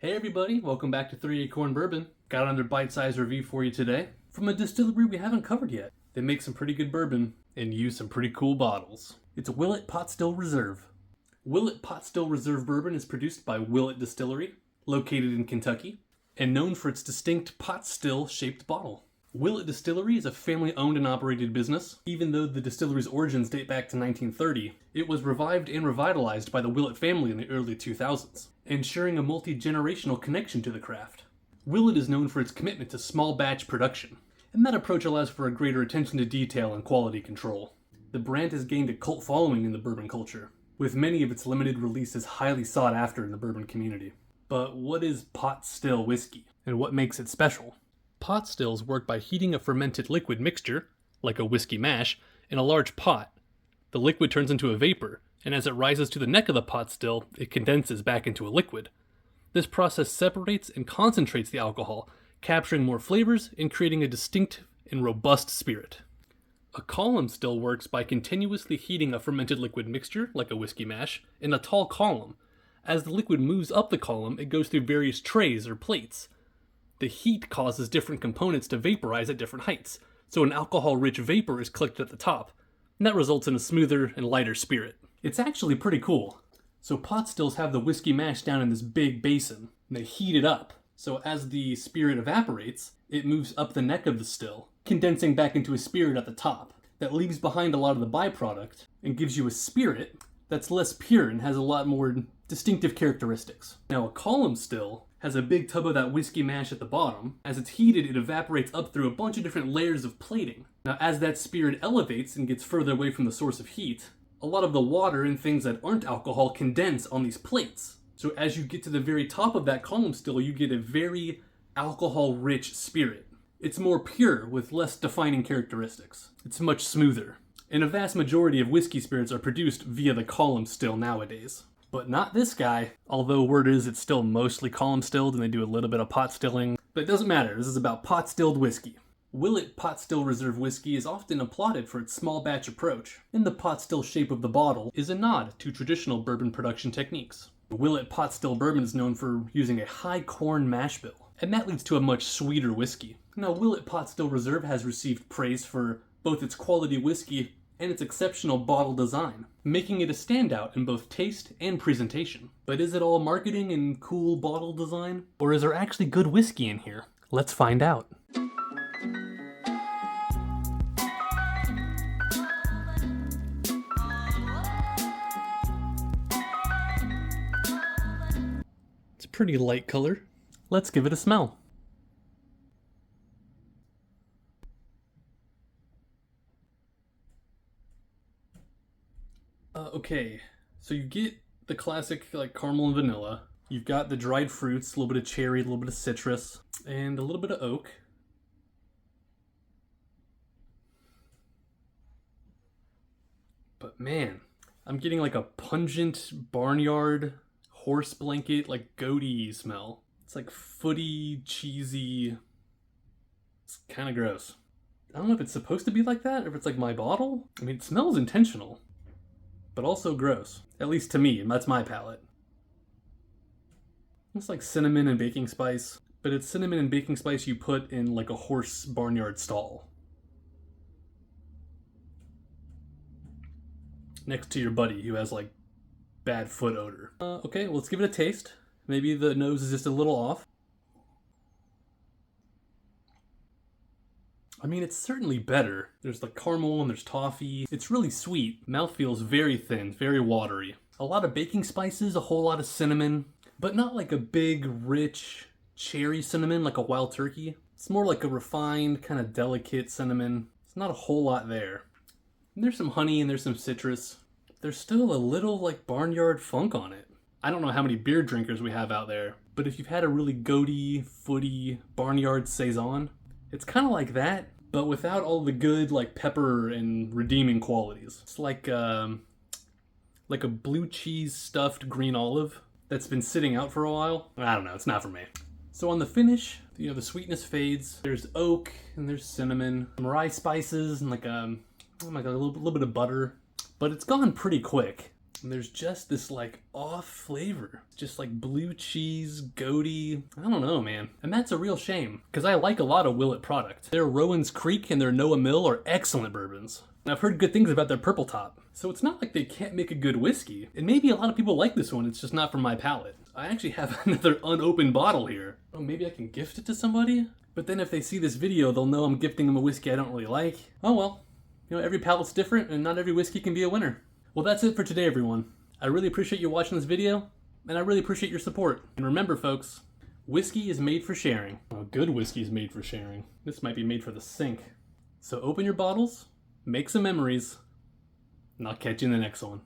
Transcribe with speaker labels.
Speaker 1: Hey everybody, welcome back to Three Acorn Bourbon. Got another bite-sized review for you today from a distillery we haven't covered yet. They make some pretty good bourbon and use some pretty cool bottles. It's Willett Pot Still Reserve. Willett Pot Still Reserve Bourbon is produced by Willett Distillery, located in Kentucky, and known for its distinct pot still shaped bottle. Willett Distillery is a family-owned and operated business. Even though the distillery's origins date back to 1930, it was revived and revitalized by the Willett family in the early 2000s, ensuring a multi-generational connection to the craft. Willett is known for its commitment to small batch production, and that approach allows for a greater attention to detail and quality control. The brand has gained a cult following in the bourbon culture, with many of its limited releases highly sought after in the bourbon community. But what is pot still whiskey, and what makes it special? Pot stills work by heating a fermented liquid mixture, like a whiskey mash, in a large pot. The liquid turns into a vapor, and as it rises to the neck of the pot still, it condenses back into a liquid. This process separates and concentrates the alcohol, capturing more flavors and creating a distinct and robust spirit. A column still works by continuously heating a fermented liquid mixture, like a whiskey mash, in a tall column. As the liquid moves up the column, it goes through various trays or plates. The heat causes different components to vaporize at different heights, so an alcohol-rich vapor is collected at the top, and that results in a smoother and lighter spirit. It's actually pretty cool. So pot stills have the whiskey mash down in this big basin, and they heat it up. So as the spirit evaporates, it moves up the neck of the still, condensing back into a spirit at the top that leaves behind a lot of the byproduct and gives you a spirit that's less pure and has a lot more distinctive characteristics. Now a column still has a big tub of that whiskey mash at the bottom. As it's heated, it evaporates up through a bunch of different layers of plating. Now as that spirit elevates and gets further away from the source of heat, a lot of the water and things that aren't alcohol condense on these plates. So as you get to the very top of that column still, you get a very alcohol-rich spirit. It's more pure with less defining characteristics. It's much smoother. And a vast majority of whiskey spirits are produced via the column still nowadays. But not this guy, although word is it's still mostly column stilled and they do a little bit of pot stilling. But it doesn't matter, this is about pot stilled whiskey. Willett Pot Still Reserve Whiskey is often applauded for its small batch approach, and the pot still shape of the bottle is a nod to traditional bourbon production techniques. Willett Pot Still Bourbon is known for using a high corn mash bill, and that leads to a much sweeter whiskey. Now Willett Pot Still Reserve has received praise for both its quality whiskey and its exceptional bottle design, making it a standout in both taste and presentation. But is it all marketing and cool bottle design? Or is there actually good whiskey in here? Let's find out. It's a pretty light color. Let's give it a smell. Okay, so you get the classic like caramel and vanilla. You've got the dried fruits, a little bit of cherry, a little bit of citrus, and a little bit of oak. But man, I'm getting like a pungent barnyard horse blanket, like goaty smell. It's like footy, cheesy. It's kind of gross. I don't know if it's supposed to be like that or if it's like my bottle. I mean, it smells intentional, but also gross. At least to me, and that's my palate. It's like cinnamon and baking spice, but it's cinnamon and baking spice you put in like a horse barnyard stall. Next to your buddy who has like bad foot odor. Okay, well, let's give it a taste. Maybe the nose is just a little off. I mean, it's certainly better. There's the caramel and there's toffee. It's really sweet. Mouth feels very thin, very watery. A lot of baking spices, a whole lot of cinnamon, but not like a big, rich cherry cinnamon like a wild turkey. It's more like a refined, kind of delicate cinnamon. It's not a whole lot there. And there's some honey and there's some citrus. There's still a little like barnyard funk on it. I don't know how many beer drinkers we have out there, but if you've had a really goaty, footy, barnyard saison, it's kind of like that, but without all the good like pepper and redeeming qualities. It's like a blue cheese stuffed green olive that's been sitting out for a while. I don't know, it's not for me. So on the finish, the sweetness fades. There's oak and there's cinnamon, some rye spices, and like a little bit of butter. But it's gone pretty quick. And there's just this like off flavor. Just like blue cheese, goaty. I don't know, man. And that's a real shame, because I like a lot of Willett product. Their Rowan's Creek and their Noah Mill are excellent bourbons. And I've heard good things about their Purple Top. So it's not like they can't make a good whiskey. And maybe a lot of people like this one, it's just not for my palate. I actually have another unopened bottle here. Oh, maybe I can gift it to somebody? But then if they see this video, they'll know I'm gifting them a whiskey I don't really like. Oh well. You know, every palate's different and not every whiskey can be a winner. Well, that's it for today, everyone. I really appreciate you watching this video, and I really appreciate your support. And remember, folks, whiskey is made for sharing. Oh, good whiskey is made for sharing. This might be made for the sink. So open your bottles, make some memories, and I'll catch you in the next one.